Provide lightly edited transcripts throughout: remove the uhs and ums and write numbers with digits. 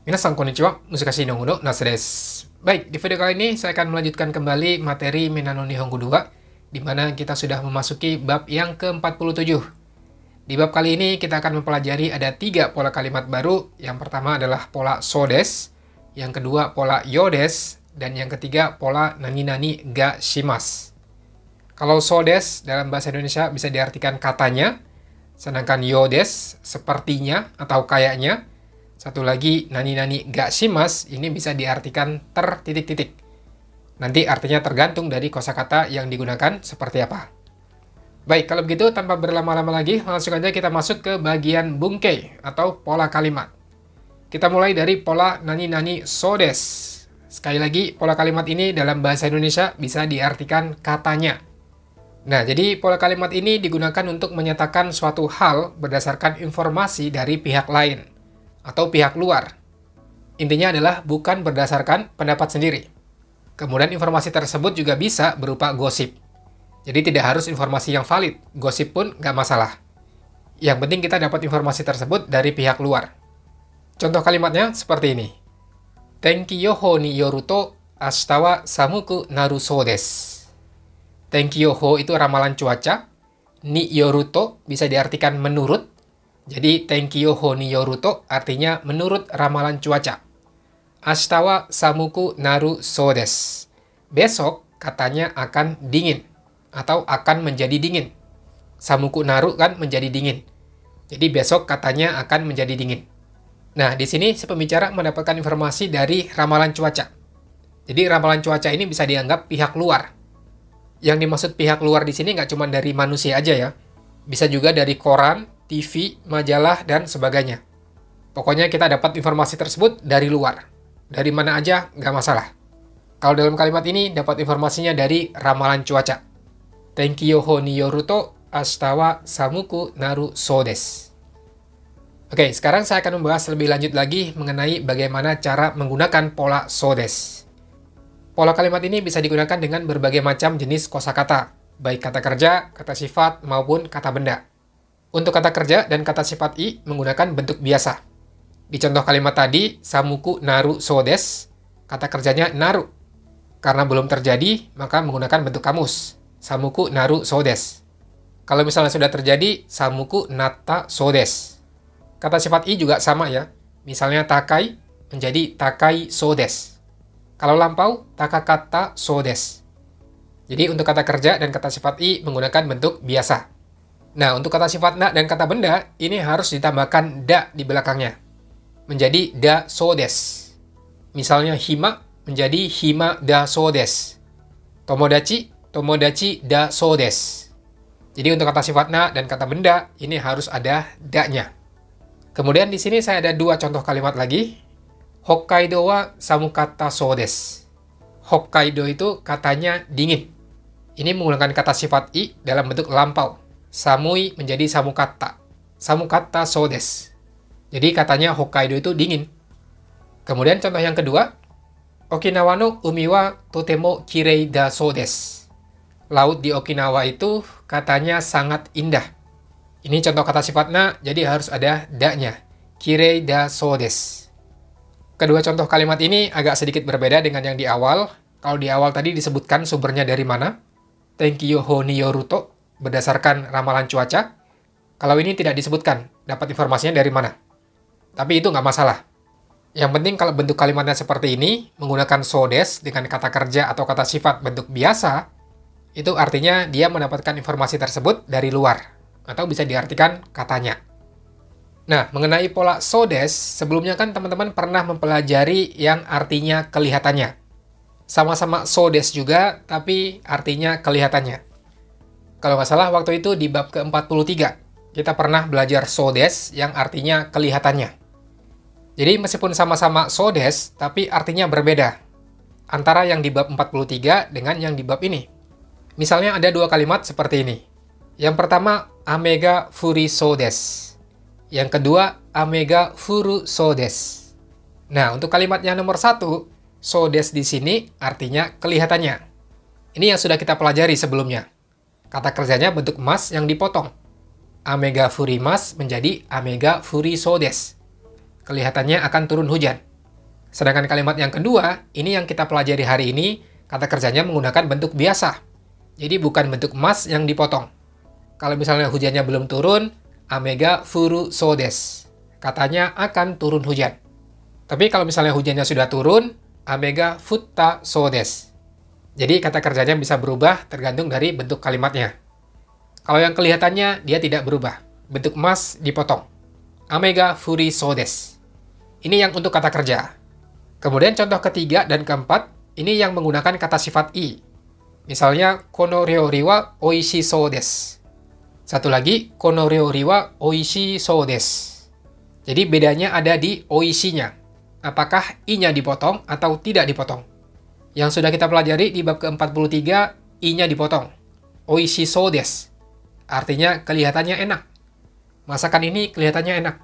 Minasan konnichiwa, Musashi no Uno Nasu desu. Baik, di video kali ini saya akan melanjutkan kembali materi Minano Nihongo 2, di mana kita sudah memasuki bab yang ke-47. Di bab kali ini kita akan mempelajari ada 3 pola kalimat baru. Yang pertama adalah pola so desu, yang kedua pola yo desu, dan yang ketiga pola nani-nani ga shimasu. Kalau so desu dalam bahasa Indonesia bisa diartikan katanya, sedangkan yo desu sepertinya atau kayaknya. Satu lagi, nani-nani ga shimasu, ini bisa diartikan ter-titik-titik. Nanti artinya tergantung dari kosakata yang digunakan seperti apa. Baik, kalau begitu tanpa berlama-lama lagi, langsung aja kita masuk ke bagian bungkei atau pola kalimat. Kita mulai dari pola nani-nani so desu. Sekali lagi, pola kalimat ini dalam bahasa Indonesia bisa diartikan katanya. Nah, jadi pola kalimat ini digunakan untuk menyatakan suatu hal berdasarkan informasi dari pihak lain atau pihak luar. Intinya adalah bukan berdasarkan pendapat sendiri. Kemudian informasi tersebut juga bisa berupa gosip. Jadi tidak harus informasi yang valid, gosip pun nggak masalah. Yang penting kita dapat informasi tersebut dari pihak luar. Contoh kalimatnya seperti ini. Tenki yoho ni yoru to ashita wa samuku naru sou desu. Tenki yoho itu ramalan cuaca. Ni yoru to bisa diartikan menurut. Jadi, tenki yoho ni yoru to artinya menurut ramalan cuaca. Ashita wa samuku naru sou desu. Besok katanya akan dingin atau akan menjadi dingin. Samuku naru kan menjadi dingin. Jadi besok katanya akan menjadi dingin. Nah, di sini si pembicara mendapatkan informasi dari ramalan cuaca. Jadi ramalan cuaca ini bisa dianggap pihak luar. Yang dimaksud pihak luar di sini nggak cuma dari manusia aja ya. Bisa juga dari koran, TV, majalah, dan sebagainya. Pokoknya kita dapat informasi tersebut dari luar. Dari mana aja, nggak masalah. Kalau dalam kalimat ini, dapat informasinya dari ramalan cuaca. Tenki yoho ni yoru to ashita wa samuku naru sou desu. Oke, sekarang saya akan membahas lebih lanjut lagi mengenai bagaimana cara menggunakan pola so desu. Pola kalimat ini bisa digunakan dengan berbagai macam jenis kosakata, baik kata kerja, kata sifat, maupun kata benda. Untuk kata kerja dan kata sifat i menggunakan bentuk biasa. Di contoh kalimat tadi, samuku naru sou desu, kata kerjanya naru. Karena belum terjadi, maka menggunakan bentuk kamus. Samuku naru sou desu. Kalau misalnya sudah terjadi, samuku natta sou desu. Kata sifat i juga sama ya. Misalnya takai menjadi takai sou desu. Kalau lampau, takakatta sou desu. Jadi untuk kata kerja dan kata sifat i menggunakan bentuk biasa. Nah, untuk kata sifat na dan kata benda, ini harus ditambahkan da di belakangnya. Menjadi da sou desu. Misalnya hima menjadi hima da sou desu. Tomodachi, tomodachi da sou desu. Jadi untuk kata sifat na dan kata benda, ini harus ada da-nya. Kemudian di sini saya ada 2 contoh kalimat lagi. Hokkaido wa samukatta sou desu. Hokkaido itu katanya dingin. Ini menggunakan kata sifat i dalam bentuk lampau. Samui menjadi samukatta. Samukatta sou desu. Jadi katanya Hokkaido itu dingin. Kemudian contoh yang kedua. Okinawa no umi wa totemo kirei da sou desu. Laut di Okinawa itu katanya sangat indah. Ini contoh kata sifat na, jadi harus ada da-nya. Kirei da sou desu. Kedua contoh kalimat ini agak sedikit berbeda dengan yang di awal. Kalau di awal tadi disebutkan sumbernya dari mana. Tenki yoho ni yoru to. Berdasarkan ramalan cuaca. Kalau ini tidak disebutkan, dapat informasinya dari mana. Tapi itu nggak masalah. Yang penting kalau bentuk kalimatnya seperti ini, menggunakan so desu dengan kata kerja atau kata sifat bentuk biasa, itu artinya dia mendapatkan informasi tersebut dari luar. Atau bisa diartikan katanya. Nah, mengenai pola so desu, sebelumnya kan teman-teman pernah mempelajari yang artinya kelihatannya. Sama-sama so desu juga, tapi artinya kelihatannya. Kalau nggak salah, waktu itu di bab ke-43, kita pernah belajar so desu yang artinya kelihatannya. Jadi meskipun sama-sama so desu, tapi artinya berbeda. Antara yang di bab 43 dengan yang di bab ini. Misalnya ada 2 kalimat seperti ini. Yang pertama, ame ga furi sou desu. Yang kedua, ame ga furu sou desu. Nah, untuk kalimat yang nomor 1, so desu di sini artinya kelihatannya. Ini yang sudah kita pelajari sebelumnya. Kata kerjanya bentuk mas yang dipotong. Ame ga furimasu menjadi ame ga furi sou desu. Kelihatannya akan turun hujan. Sedangkan kalimat yang kedua, ini yang kita pelajari hari ini, kata kerjanya menggunakan bentuk biasa. Jadi bukan bentuk mas yang dipotong. Kalau misalnya hujannya belum turun, amega furu so desu. Katanya akan turun hujan. Tapi kalau misalnya hujannya sudah turun, amega futta so desu. Jadi kata kerjanya bisa berubah tergantung dari bentuk kalimatnya. Kalau yang kelihatannya dia tidak berubah. Bentuk mas dipotong. Amega furi so desu. Ini yang untuk kata kerja. Kemudian contoh ketiga dan keempat, ini yang menggunakan kata sifat i. Misalnya, kono ryori wa oishii so desu. Satu lagi, kono ryori wa oishii so desu. Jadi bedanya ada di oishi-nya. Apakah i-nya dipotong atau tidak dipotong? Yang sudah kita pelajari di bab ke-43, i-nya dipotong. Oishii so desu. Artinya kelihatannya enak. Masakan ini kelihatannya enak.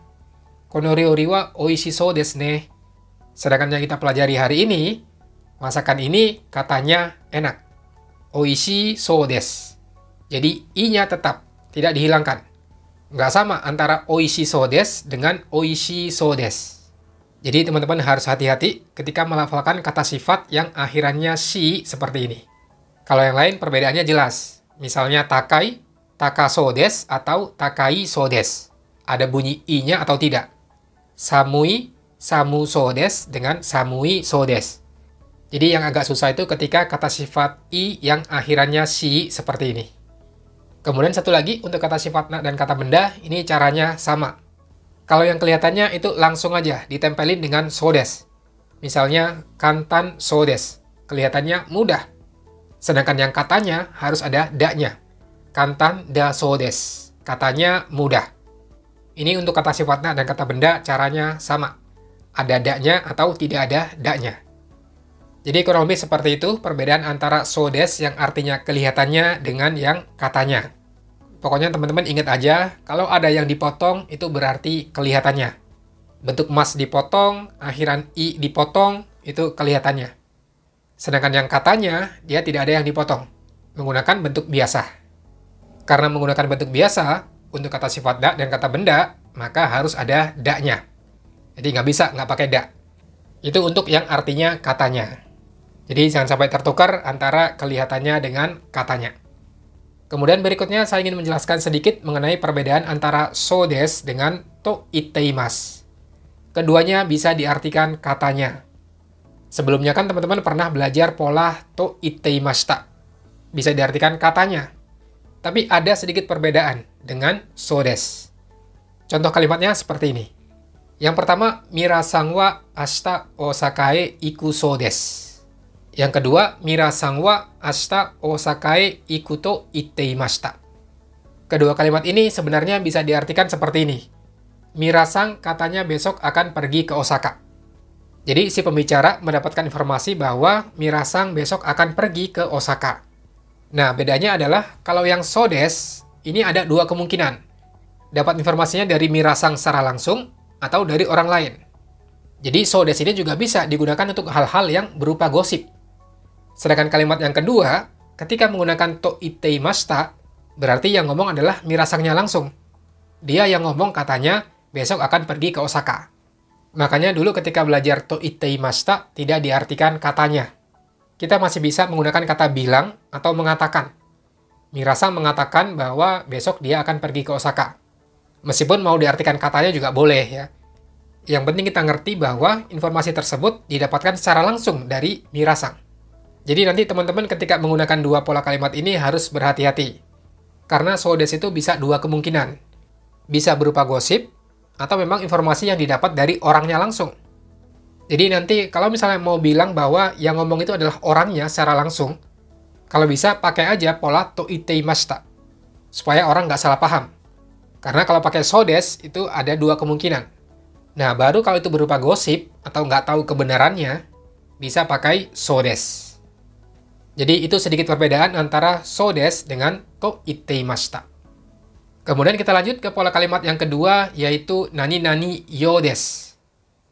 Kono ryori wa oishii so desu ne. Sedangkan yang kita pelajari hari ini, masakan ini katanya enak. Oishii so desu. Jadi i-nya tetap, tidak dihilangkan. Nggak sama antara oishii so desu dengan oishii so desu. Jadi teman-teman harus hati-hati ketika melafalkan kata sifat yang akhirannya shi seperti ini. Kalau yang lain perbedaannya jelas. Misalnya takai, takaso desu atau takai so desu. Ada bunyi i-nya atau tidak. Samui, samu so desu dengan samui so desu. Jadi yang agak susah itu ketika kata sifat i yang akhirannya shi seperti ini. Kemudian satu lagi untuk kata sifat na dan kata benda, ini caranya sama. Kalau yang kelihatannya itu langsung aja ditempelin dengan so desu. Misalnya kantan so desu. Kelihatannya mudah. Sedangkan yang katanya harus ada da-nya. Kantan da so desu. Katanya mudah. Ini untuk kata sifat na dan kata benda caranya sama. Ada da-nya atau tidak ada da-nya. Jadi kurang lebih seperti itu perbedaan antara so desu yang artinya kelihatannya dengan yang katanya. Pokoknya teman-teman ingat aja, kalau ada yang dipotong itu berarti kelihatannya. Bentuk mas dipotong, akhiran i dipotong, itu kelihatannya. Sedangkan yang katanya, dia tidak ada yang dipotong. Menggunakan bentuk biasa. Karena menggunakan bentuk biasa, untuk kata sifat da dan kata benda, maka harus ada da-nya. Jadi nggak bisa nggak pakai da. Itu untuk yang artinya katanya. Jadi jangan sampai tertukar antara kelihatannya dengan katanya. Kemudian berikutnya saya ingin menjelaskan sedikit mengenai perbedaan antara so desu dengan to itteimasu. Keduanya bisa diartikan katanya. Sebelumnya kan teman-teman pernah belajar pola to itteimashita. Bisa diartikan katanya. Tapi ada sedikit perbedaan dengan so desu. Contoh kalimatnya seperti ini. Yang pertama, Mira-san wa ashita Osaka e iku so desu. Yang kedua, Mira-san wa ashita Osaka e iku to itteimashita. Kedua kalimat ini sebenarnya bisa diartikan seperti ini. Mira-san katanya besok akan pergi ke Osaka. Jadi si pembicara mendapatkan informasi bahwa Mira-san besok akan pergi ke Osaka. Nah, bedanya adalah kalau yang so desu, ini ada dua kemungkinan. Dapat informasinya dari Mira-san secara langsung atau dari orang lain. Jadi so desu ini juga bisa digunakan untuk hal-hal yang berupa gosip. Sedangkan kalimat yang kedua, ketika menggunakan to itteimashita, berarti yang ngomong adalah Mira-sannya langsung. Dia yang ngomong katanya besok akan pergi ke Osaka. Makanya dulu ketika belajar to itteimashita tidak diartikan katanya. Kita masih bisa menggunakan kata bilang atau mengatakan. Mira-san mengatakan bahwa besok dia akan pergi ke Osaka. Meskipun mau diartikan katanya juga boleh ya. Yang penting kita ngerti bahwa informasi tersebut didapatkan secara langsung dari Mira-san. Jadi nanti teman-teman ketika menggunakan dua pola kalimat ini harus berhati-hati. Karena so desu itu bisa dua kemungkinan. Bisa berupa gosip, atau memang informasi yang didapat dari orangnya langsung. Jadi nanti kalau misalnya mau bilang bahwa yang ngomong itu adalah orangnya secara langsung, kalau bisa pakai aja pola to itteimashita. Supaya orang nggak salah paham. Karena kalau pakai so desu itu ada dua kemungkinan. Nah, baru kalau itu berupa gosip, atau nggak tahu kebenarannya, bisa pakai so desu. Jadi itu sedikit perbedaan antara so desu dengan to itteimashita. Kemudian kita lanjut ke pola kalimat yang kedua, yaitu nani-nani yo desu.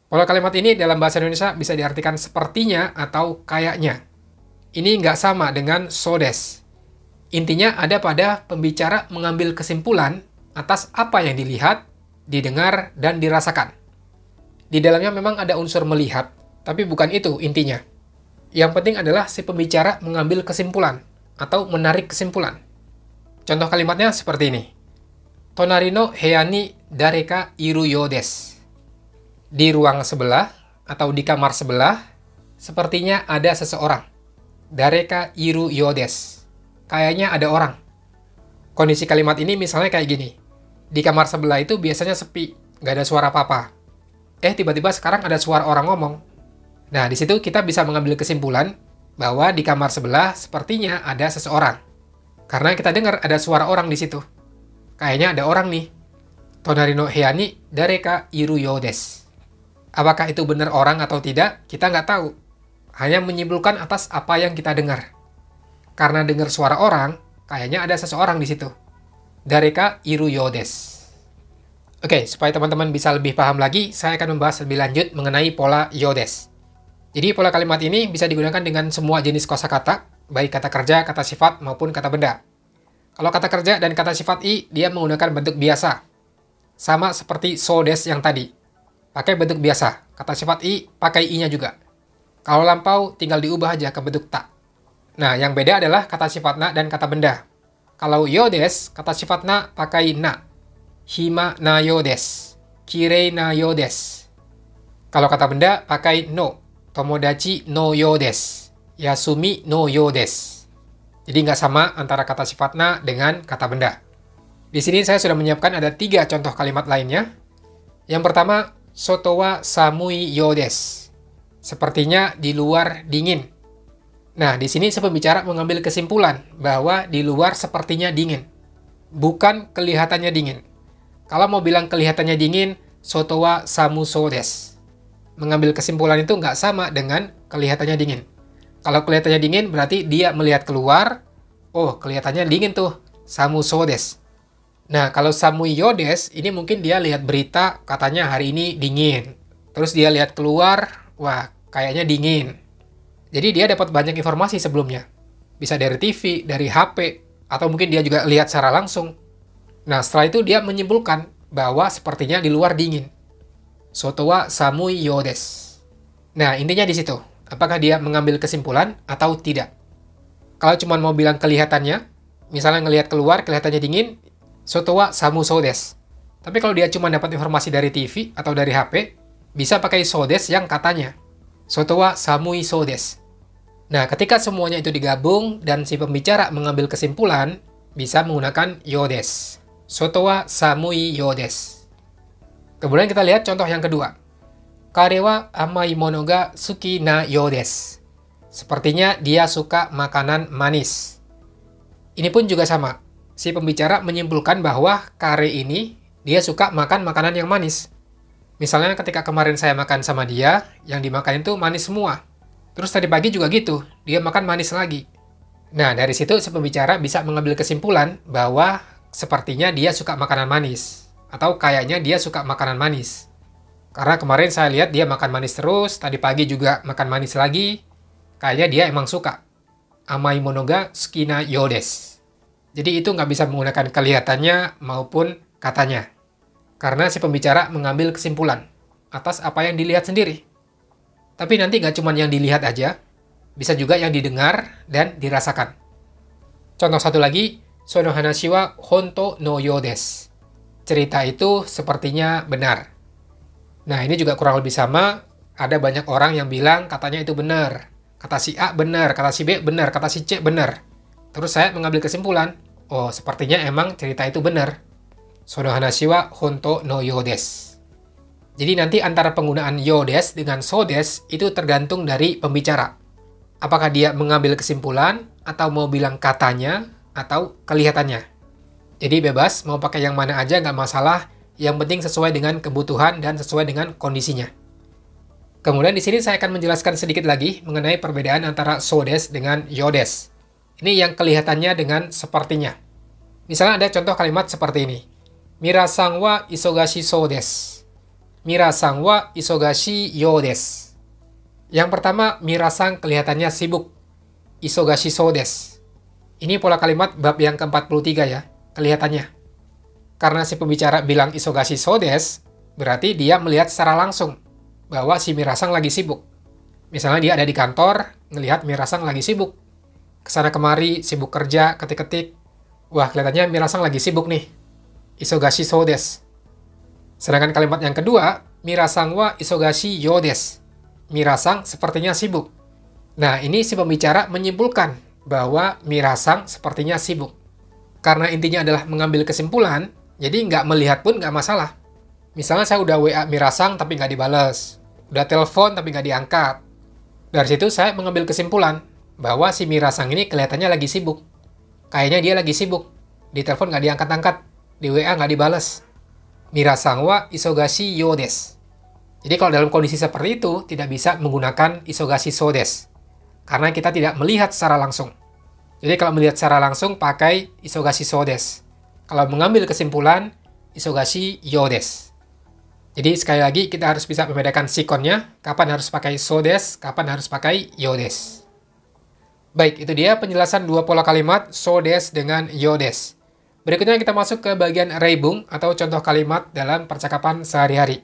Pola kalimat ini dalam bahasa Indonesia bisa diartikan sepertinya atau kayaknya. Ini nggak sama dengan so desu. Intinya ada pada pembicara mengambil kesimpulan atas apa yang dilihat, didengar, dan dirasakan. Di dalamnya memang ada unsur melihat, Tapi bukan itu intinya. Yang penting adalah si pembicara mengambil kesimpulan atau menarik kesimpulan. Contoh kalimatnya seperti ini. Tonari no heya ni dareka iru yo desu. Di ruang sebelah atau di kamar sebelah, sepertinya ada seseorang. Dareka iru yo desu. Kayaknya ada orang. Kondisi kalimat ini misalnya kayak gini. Di kamar sebelah itu biasanya sepi, nggak ada suara apa-apa. Tiba-tiba sekarang ada suara orang ngomong. Nah, di situ kita bisa mengambil kesimpulan bahwa di kamar sebelah sepertinya ada seseorang. Karena kita dengar ada suara orang di situ. Kayaknya ada orang nih. Tonari no heya ni dareka iru yo desu. Apakah itu benar orang atau tidak, kita nggak tahu. Hanya menyimpulkan atas apa yang kita dengar. Karena dengar suara orang, kayaknya ada seseorang di situ. Dareka iru yo desu. Oke, supaya teman-teman bisa lebih paham lagi, saya akan membahas lebih lanjut mengenai pola yo desu. Jadi pola kalimat ini bisa digunakan dengan semua jenis kosakata, baik kata kerja, kata sifat, maupun kata benda. Kalau kata kerja dan kata sifat i, dia menggunakan bentuk biasa. Sama seperti so desu yang tadi. Pakai bentuk biasa. Kata sifat i, pakai i-nya juga. Kalau lampau, tinggal diubah aja ke bentuk ta. Nah, yang beda adalah kata sifat na dan kata benda. Kalau yo desu, kata sifat na pakai na. Hima na yo desu. Kirei na yo desu. Kalau kata benda, pakai no. Tomodachi no yo desu. Yasumi no yo desu. Jadi nggak sama antara kata sifat na dengan kata benda. Di sini saya sudah menyiapkan ada 3 contoh kalimat lainnya. Yang pertama, soto wa samui yo desu. Sepertinya di luar dingin. Nah, di sini si pembicara mengambil kesimpulan bahwa di luar sepertinya dingin. Bukan kelihatannya dingin. Kalau mau bilang kelihatannya dingin, soto wa samuso desu. Mengambil kesimpulan itu nggak sama dengan kelihatannya dingin. Kalau kelihatannya dingin, berarti dia melihat keluar, oh kelihatannya dingin tuh, samuso desu. Nah, kalau samui yo desu, ini mungkin dia lihat berita, katanya hari ini dingin. Terus dia lihat keluar, wah kayaknya dingin. Jadi dia dapat banyak informasi sebelumnya. Bisa dari TV, dari HP, atau mungkin dia juga lihat secara langsung. Nah, setelah itu dia menyimpulkan bahwa sepertinya di luar dingin. Soto wa samui yo desu. Nah, intinya di situ. Apakah dia mengambil kesimpulan atau tidak? Kalau cuma mau bilang kelihatannya, misalnya ngelihat keluar, kelihatannya dingin, soto wa samuso desu. Tapi kalau dia cuma dapat informasi dari TV atau dari HP, bisa pakai so desu yang katanya. Soto wa samui so desu. Nah, ketika semuanya itu digabung dan si pembicara mengambil kesimpulan, bisa menggunakan yo desu. Soto wa samui yo desu. Kemudian kita lihat contoh yang kedua. Kare wa amai mono ga suki na yo desu. Sepertinya dia suka makanan manis. Ini pun juga sama. Si pembicara menyimpulkan bahwa Kare ini dia suka makan makanan yang manis. Misalnya ketika kemarin saya makan sama dia, yang dimakan itu manis semua. Terus tadi pagi juga gitu, dia makan manis lagi. Nah, dari situ si pembicara bisa mengambil kesimpulan bahwa sepertinya dia suka makanan manis. Atau kayaknya dia suka makanan manis. Karena kemarin saya lihat dia makan manis terus, tadi pagi juga makan manis lagi. Kayaknya dia emang suka. Amai monoga sukina yo desu. Jadi itu nggak bisa menggunakan kelihatannya maupun katanya. Karena si pembicara mengambil kesimpulan atas apa yang dilihat sendiri. Tapi nanti nggak cuma yang dilihat aja, bisa juga yang didengar dan dirasakan. Contoh satu lagi, sono hanashi wa honto no yo desu. Cerita itu sepertinya benar. Nah, ini juga kurang lebih sama. Ada banyak orang yang bilang katanya itu benar. Kata si A benar, kata si B benar, kata si C benar. Terus saya mengambil kesimpulan, oh sepertinya emang cerita itu benar. Sono hanashi wa honto no yo desu. Jadi nanti antara penggunaan yo desu dengan so desu itu tergantung dari pembicara. Apakah dia mengambil kesimpulan, atau mau bilang katanya, atau kelihatannya. Jadi bebas, mau pakai yang mana aja nggak masalah, yang penting sesuai dengan kebutuhan dan sesuai dengan kondisinya. Kemudian di sini saya akan menjelaskan sedikit lagi mengenai perbedaan antara so desu dengan yo desu. Ini yang kelihatannya dengan sepertinya. Misalnya ada contoh kalimat seperti ini. Mira-san wa isogashi so desu. Mira-san wa isogashi yo desu. Yang pertama, Mira-san kelihatannya sibuk. Isogashi so desu. Ini pola kalimat bab yang ke-43 ya. Kelihatannya. Karena si pembicara bilang isogashi so desu, berarti dia melihat secara langsung bahwa si Mira-san lagi sibuk. Misalnya dia ada di kantor, ngelihat Mirasang lagi sibuk. Kesana kemari, sibuk kerja, ketik-ketik. Wah, kelihatannya Mirasang lagi sibuk nih. Isogashi so desu. Sedangkan kalimat yang kedua, Mirasang wa isogashi yo desu. Mirasang sepertinya sibuk. Nah, ini si pembicara menyimpulkan bahwa Mirasang sepertinya sibuk. Karena intinya adalah mengambil kesimpulan, jadi nggak melihat pun nggak masalah. Misalnya saya udah WA Mirasang tapi nggak dibales. Udah telepon tapi nggak diangkat. Dari situ saya mengambil kesimpulan bahwa si Mirasang ini kelihatannya lagi sibuk. Kayaknya dia lagi sibuk. Di telepon nggak diangkat-angkat. Di WA nggak dibales. Mirasang wa isogashi yo desu. Jadi kalau dalam kondisi seperti itu, tidak bisa menggunakan isogashi so desu. Karena kita tidak melihat secara langsung. Jadi kalau melihat secara langsung, pakai isogashi so desu. Kalau mengambil kesimpulan, isogashi yo desu. Jadi sekali lagi, kita harus bisa membedakan sikonnya, kapan harus pakai so desu, kapan harus pakai yo desu. Baik, itu dia penjelasan dua pola kalimat so desu dengan yo desu. Berikutnya kita masuk ke bagian reibung atau contoh kalimat dalam percakapan sehari-hari.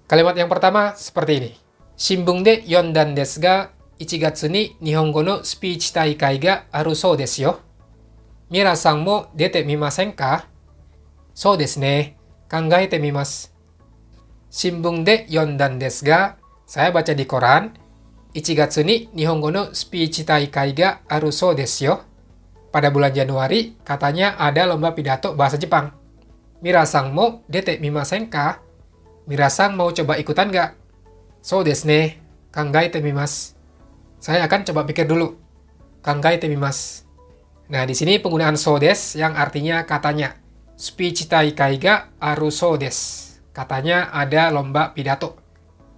Kalimat yang pertama seperti ini. Shinbun de yondan desu ga, 1月に日本語のスピーチ大会があるそうですよ。皆さんも出てみませんか？そうですね。考えてみます。新聞で読んだんですが、saya baca di koran, 1月に日本語のスピーチ大会があるそうですよ. Pada bulan Januari, katanya ada lomba pidato bahasa Jepang. Mirasang mo dete mimasen ka? Mirasang mau coba ikutan nggak? So desu ne. Kangaite mimasu. Saya akan coba pikir dulu. Kangaite mimasu. Nah, di sini penggunaan so desu yang artinya katanya. Speech taikai ga aru so desu. Katanya ada lomba pidato.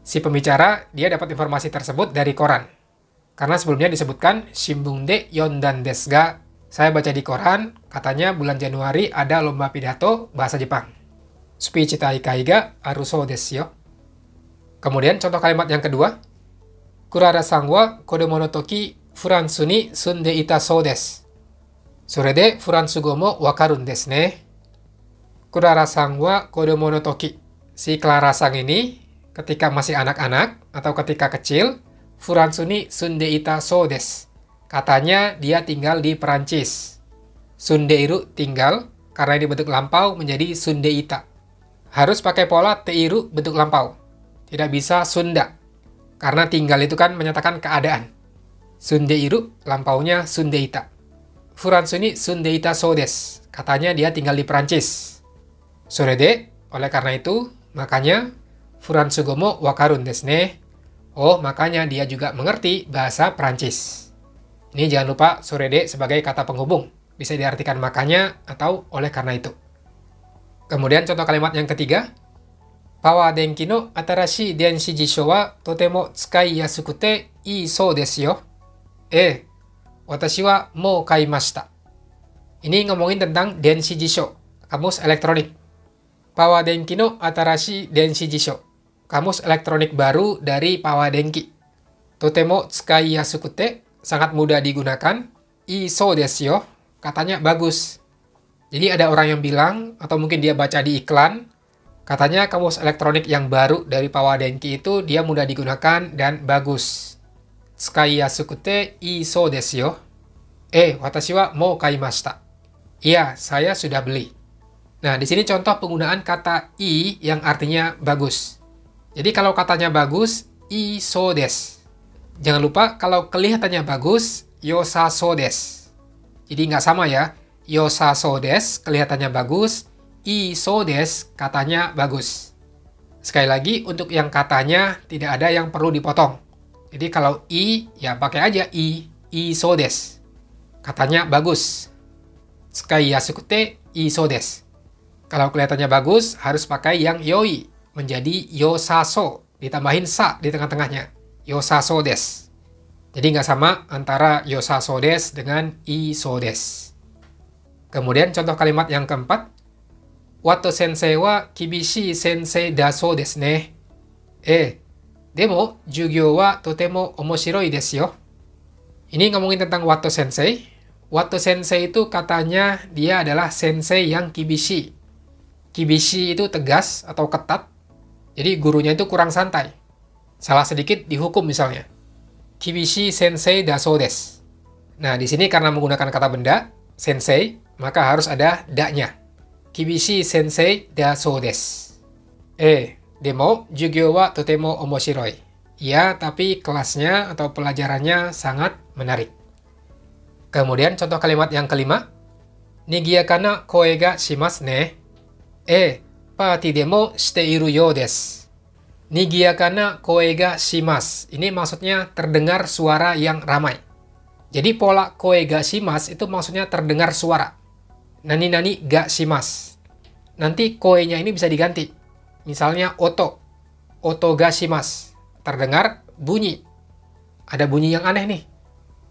Si pembicara, dia dapat informasi tersebut dari koran. Karena sebelumnya disebutkan, Shinbun de yondan desu ga. Saya baca di koran, katanya bulan Januari ada lomba pidato bahasa Jepang. Speech taikai ga aru so desu yo. Kemudian contoh kalimat yang kedua. Kurara-san wa kodomo no toki Furansu ni sunde ita sou desu. Sore de Furansu go mo wakarun desu ne. Kurara-san wa kodomo no toki. Si Clara-san ini ketika masih anak-anak atau ketika kecil, Furansu ni sunde ita sou desu. Katanya dia tinggal di Perancis. Sundeiru tinggal, karena ini bentuk lampau menjadi sundeita. Harus pakai pola teiru bentuk lampau. Tidak bisa sunda. Karena tinggal itu kan menyatakan keadaan. Sundeiru, lampaunya sundeita. Furansu ni sundeita sou desu. Katanya dia tinggal di Perancis. Sorede, oleh karena itu, makanya Furansu go mo wakarun desu ne. Oh, makanya dia juga mengerti bahasa Perancis. Ini jangan lupa sorede sebagai kata penghubung. Bisa diartikan makanya atau oleh karena itu. Kemudian contoh kalimat yang ketiga. Power denki no atarashi denshi jisho wa totemo tsukai yasukute ii sou desu yo. Watashi wa mou kaimashita. Ini ngomongin tentang denshi jisho, kamus elektronik. Power denki no atarashi denshi jisho. Kamus elektronik baru dari Power denki. Totemo tsukai yasukute, sangat mudah digunakan. Ii sou desu yo. Katanya bagus. Jadi ada orang yang bilang, atau mungkin dia baca di iklan, katanya kamus elektronik yang baru dari Power denki itu dia mudah digunakan dan bagus. Tsukai yasukute ii sou desu yo. Watashi wa mou kaimashita. Iya, saya sudah beli. Nah, di sini contoh penggunaan kata i yang artinya bagus. Jadi kalau katanya bagus, ii sou desu. Jangan lupa kalau kelihatannya bagus, yosa sou desu. Jadi nggak sama ya. Yosa sou desu kelihatannya bagus. I sou desu katanya bagus. Sekali lagi, untuk yang katanya tidak ada yang perlu dipotong. Jadi kalau i, ya pakai aja i sou desu. Katanya bagus. Tsukai yasukute ii sou desu. Kalau kelihatannya bagus, harus pakai yang yoi. Menjadi yosaso. Ditambahin sa di tengah-tengahnya. Yosaso desu. Jadi nggak sama antara yosaso desu dengan ii sou desu. Kemudian contoh kalimat yang keempat. Wato sensei wa kibishii sensei da sou desu ne. Demo, jugyou wa totemo omoshiroi desu yo. Ini ngomongin tentang Wato sensei. Wato sensei itu katanya dia adalah sensei yang kibishi. Kibishi itu tegas atau ketat. Jadi gurunya itu kurang santai. Salah sedikit dihukum misalnya. Kibishi sensei da so desu. Nah, di sini karena menggunakan kata benda, sensei, maka harus ada da-nya. Kibishi sensei da so desu. Demo, jugyo wa totemo omoshiroi. Ya, tapi kelasnya atau pelajarannya sangat menarik. Kemudian contoh kalimat yang kelima. Nigiyakana koe ga shimasu ne. Party demo shite iru you desu. Nigiyakana koe ga shimasu. Ini maksudnya terdengar suara yang ramai. Jadi pola koe ga shimasu itu maksudnya terdengar suara. Nani-nani ga shimasu. Nanti koe-nya ini bisa diganti. Misalnya oto. Oto ga shimasu. Terdengar bunyi. Ada bunyi yang aneh nih.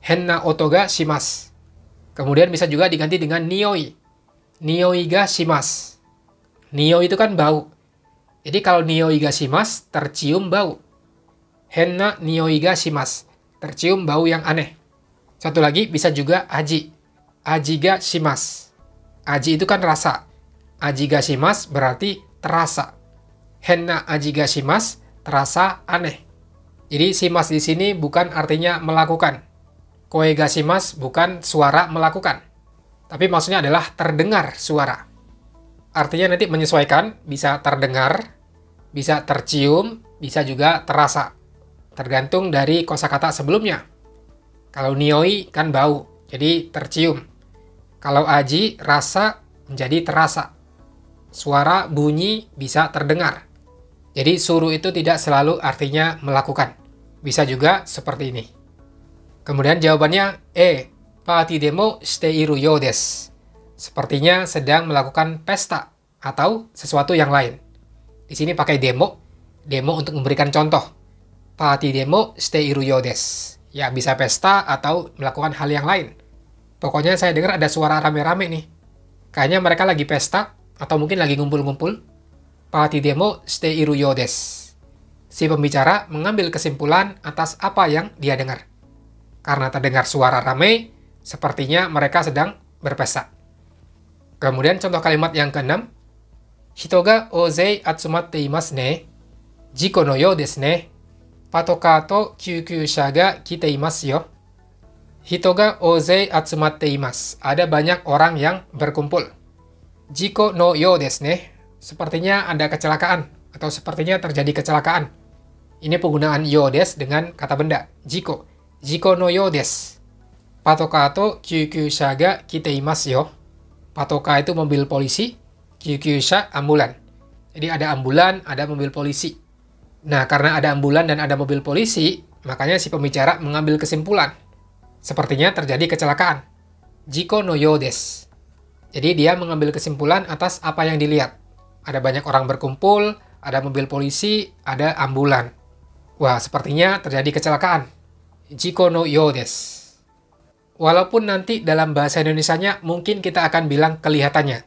Henna oto ga shimasu. Kemudian bisa juga diganti dengan nioi. Nioi ga shimasu. Nioi itu kan bau. Jadi kalau nioi ga shimasu, tercium bau. Henna nioi ga shimasu. Tercium bau yang aneh. Satu lagi bisa juga aji. Aji ga shimasu. Aji itu kan rasa. Aji ga shimasu berarti terasa. Henna aji ga shimasu, terasa aneh. Jadi shimasu di sini bukan artinya melakukan. Koe ga shimasu bukan suara melakukan. Tapi maksudnya adalah terdengar suara. Artinya nanti menyesuaikan, bisa terdengar, bisa tercium, bisa juga terasa. Tergantung dari kosakata sebelumnya. Kalau nioi kan bau, jadi tercium. Kalau aji, rasa menjadi terasa. Suara, bunyi bisa terdengar. Jadi suruh itu tidak selalu artinya melakukan. Bisa juga seperti ini. Kemudian jawabannya party demo shite iru you desu. Sepertinya sedang melakukan pesta atau sesuatu yang lain. Di sini pakai demo untuk memberikan contoh. Party demo shite iru you desu. Ya bisa pesta atau melakukan hal yang lain. Pokoknya saya dengar ada suara rame-rame nih. Kayaknya mereka lagi pesta atau mungkin lagi ngumpul-ngumpul. Party demo shite iru you desu. Si pembicara mengambil kesimpulan atas apa yang dia dengar. Karena terdengar suara ramai, sepertinya mereka sedang berpesta. Kemudian contoh kalimat yang keenam. Hito ga ouzei atsumatte imasu ne. Jiko no you desu ne. Patoka to kyukyusha ga kite imasu yo. Hito ga ouzei atsumatte imasu. Ada banyak orang yang berkumpul. Jiko no you desu ne. Sepertinya ada kecelakaan atau sepertinya terjadi kecelakaan. Ini penggunaan you desu dengan kata benda. Jiko no you desu. Patoka to kyukyusha ga kite imasu yo. Patoka itu mobil polisi, kyukyusha ambulan. Jadi ada ambulan, ada mobil polisi. Nah, karena ada ambulan dan ada mobil polisi, makanya si pembicara mengambil kesimpulan. Sepertinya terjadi kecelakaan. Jiko no you desu. Jadi dia mengambil kesimpulan atas apa yang dilihat. Ada banyak orang berkumpul, ada mobil polisi, ada ambulan. Wah, sepertinya terjadi kecelakaan. Jiko no you desu. Walaupun nanti dalam bahasa Indonesianya mungkin kita akan bilang kelihatannya.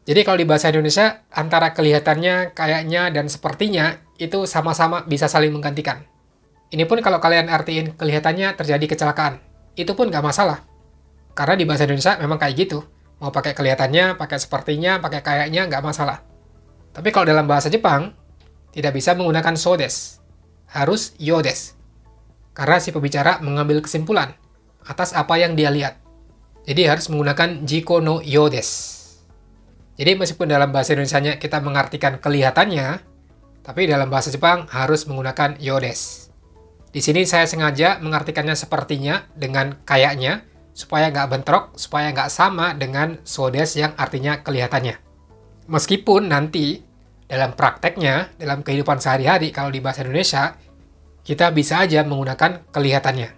Jadi kalau di bahasa Indonesia, antara kelihatannya, kayaknya, dan sepertinya, itu sama-sama bisa saling menggantikan. Ini pun kalau kalian artiin kelihatannya terjadi kecelakaan, itu pun nggak masalah. Karena di bahasa Indonesia memang kayak gitu. Mau pakai kelihatannya, pakai sepertinya, pakai kayaknya, nggak masalah. Tapi kalau dalam bahasa Jepang, tidak bisa menggunakan so desu. Harus you desu. Karena si pembicara mengambil kesimpulan atas apa yang dia lihat. Jadi harus menggunakan jiko no you desu. Jadi meskipun dalam bahasa Indonesianya kita mengartikan kelihatannya, tapi dalam bahasa Jepang harus menggunakan you desu. Di sini saya sengaja mengartikannya sepertinya dengan kayaknya, supaya nggak bentrok, supaya nggak sama dengan so desu yang artinya kelihatannya. Meskipun nanti dalam prakteknya, dalam kehidupan sehari-hari, kalau di bahasa Indonesia, kita bisa aja menggunakan kelihatannya.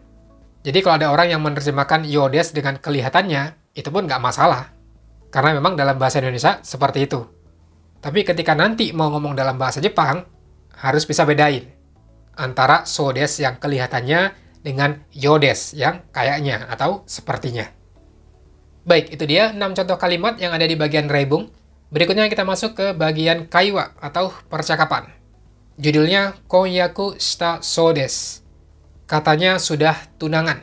Jadi kalau ada orang yang menerjemahkan you desu dengan kelihatannya, itu pun nggak masalah. Karena memang dalam bahasa Indonesia seperti itu. Tapi ketika nanti mau ngomong dalam bahasa Jepang, harus bisa bedain antara so desu yang kelihatannya dengan you desu yang kayaknya atau sepertinya. Baik, itu dia 6 contoh kalimat yang ada di bagian reibung. Berikutnya kita masuk ke bagian kaiwa atau percakapan. Judulnya Konyaku shita so desu. Katanya sudah tunangan.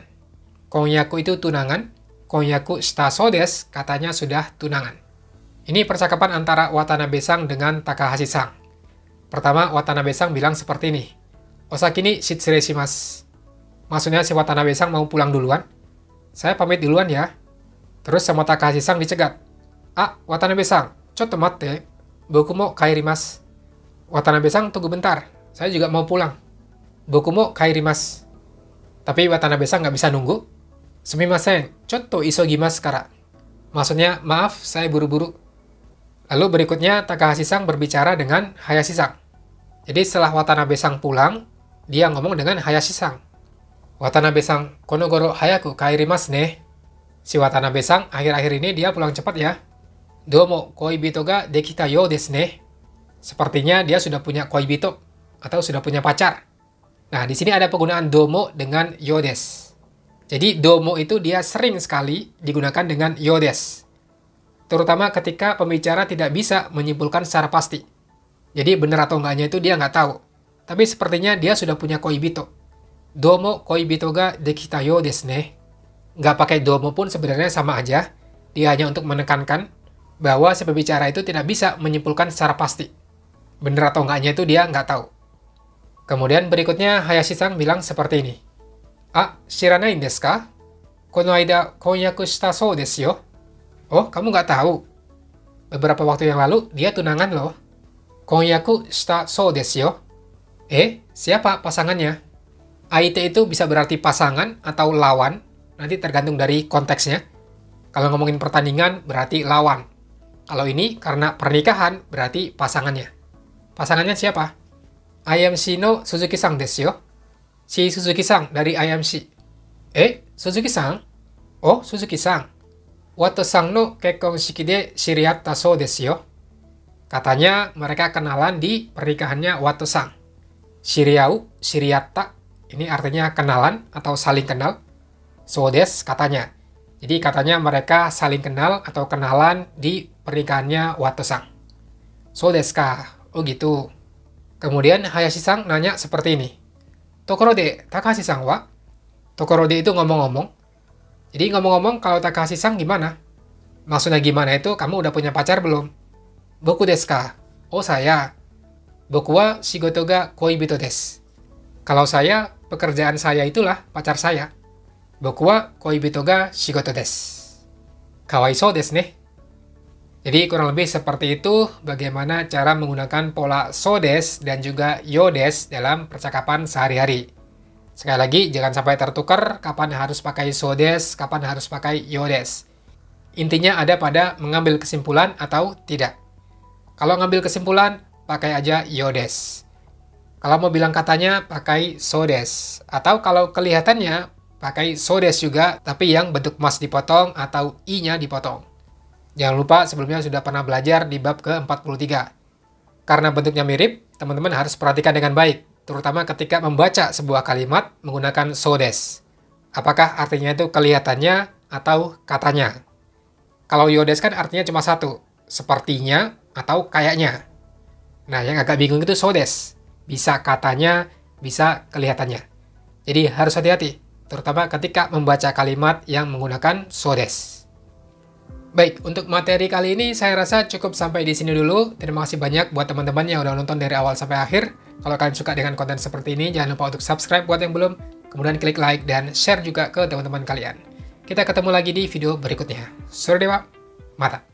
Konyaku itu tunangan. Konyaku shita so desu, katanya sudah tunangan. Ini percakapan antara Watanabe-san dengan Takahashi-san. Pertama, Watanabe-san bilang seperti ini. Osaki ni shitsure shimasu. Maksudnya si Watanabe-san mau pulang duluan. Saya pamit duluan ya. Terus sama Takahashi-san dicegat. Ah, Watanabe-san, chotto matte. Boku mo kaerimasu. Watanabe-san, tunggu bentar. Saya juga mau pulang. Boku mo kaerimasu. Tapi Watanabe-san nggak bisa nunggu. Sumimasen, chotto isogimasu kara. Maksudnya, maaf, saya buru-buru. Lalu berikutnya Takahashi-san berbicara dengan Hayashi-san. Jadi setelah Watanabe-san pulang, dia ngomong dengan Hayashi-san. Watanabe-san, kono goro hayaku kaerimasu ne. Si Watanabe-san akhir-akhir ini dia pulang cepat ya. Domo koibito ga dekita you desu ne. Sepertinya dia sudah punya koibito atau sudah punya pacar. Nah, di sini ada penggunaan domo dengan you desu. Jadi domo itu dia sering sekali digunakan dengan you desu. Terutama ketika pembicara tidak bisa menyimpulkan secara pasti. Jadi benar atau enggaknya itu dia nggak tahu. Tapi sepertinya dia sudah punya koibito. Domo koibito ga dekita you desu ne. Nggak pakai domo pun sebenarnya sama aja. Dia hanya untuk menekankan bahwa si pembicara itu tidak bisa menyimpulkan secara pasti. Benar atau enggaknya itu dia nggak tahu. Kemudian berikutnya Hayashi-san bilang seperti ini. Ah, shiranai desu ka? Kono aida konyaku shita sou desu yo. Oh, kamu nggak tahu? Beberapa waktu yang lalu, dia tunangan loh. Konyaku shita sou desu yo. Siapa pasangannya? Aite itu bisa berarti pasangan atau lawan, nanti tergantung dari konteksnya. Kalau ngomongin pertandingan, berarti lawan. Kalau ini, karena pernikahan, berarti pasangannya. Pasangannya siapa? IMC no Suzuki-san desu yo. Si Suzuki-san dari IMC. Suzuki-san? Oh, Suzuki-san. Wato-san no kekkon-shiki de shiriatta sou desu yo. Katanya mereka kenalan di pernikahannya Wato-san. Shiriau, shiriatta, ini artinya kenalan atau saling kenal. Sou desu katanya. Jadi katanya mereka saling kenal atau kenalan di pernikahannya Wato-san. Sou desu ka? Oh gitu. Kemudian Hayashi-san nanya seperti ini. Tokorode, Takahashi-san wa? Tokorode itu ngomong-ngomong. Jadi ngomong-ngomong kalau Takahashi-san gimana? Maksudnya gimana itu kamu udah punya pacar belum? Boku desu ka? Oh saya. Boku wa shigoto ga koibito desu. Kalau saya, pekerjaan saya itulah pacar saya. Boku wa koibito ga shigoto desu. Kawaisou desu ne. Jadi kurang lebih seperti itu bagaimana cara menggunakan pola so desu dan juga yo desu dalam percakapan sehari-hari. Sekali lagi, jangan sampai tertukar kapan harus pakai so desu, kapan harus pakai yo desu. Intinya ada pada mengambil kesimpulan atau tidak. Kalau ngambil kesimpulan, pakai aja yo desu. Kalau mau bilang katanya, pakai so desu. Atau kalau kelihatannya, pakai so desu juga, tapi yang bentuk mas dipotong atau i-nya dipotong. Jangan lupa sebelumnya sudah pernah belajar di bab ke-43. Karena bentuknya mirip, teman-teman harus perhatikan dengan baik. Terutama ketika membaca sebuah kalimat menggunakan so desu. Apakah artinya itu kelihatannya atau katanya? Kalau yo desu kan artinya cuma satu, sepertinya atau kayaknya. Nah, yang agak bingung itu so desu. Bisa katanya, bisa kelihatannya. Jadi harus hati-hati, terutama ketika membaca kalimat yang menggunakan so desu. Baik, untuk materi kali ini saya rasa cukup sampai di sini dulu. Terima kasih banyak buat teman-teman yang udah nonton dari awal sampai akhir. Kalau kalian suka dengan konten seperti ini, jangan lupa untuk subscribe buat yang belum. Kemudian klik like dan share juga ke teman-teman kalian. Kita ketemu lagi di video berikutnya. Sore dewa, mata.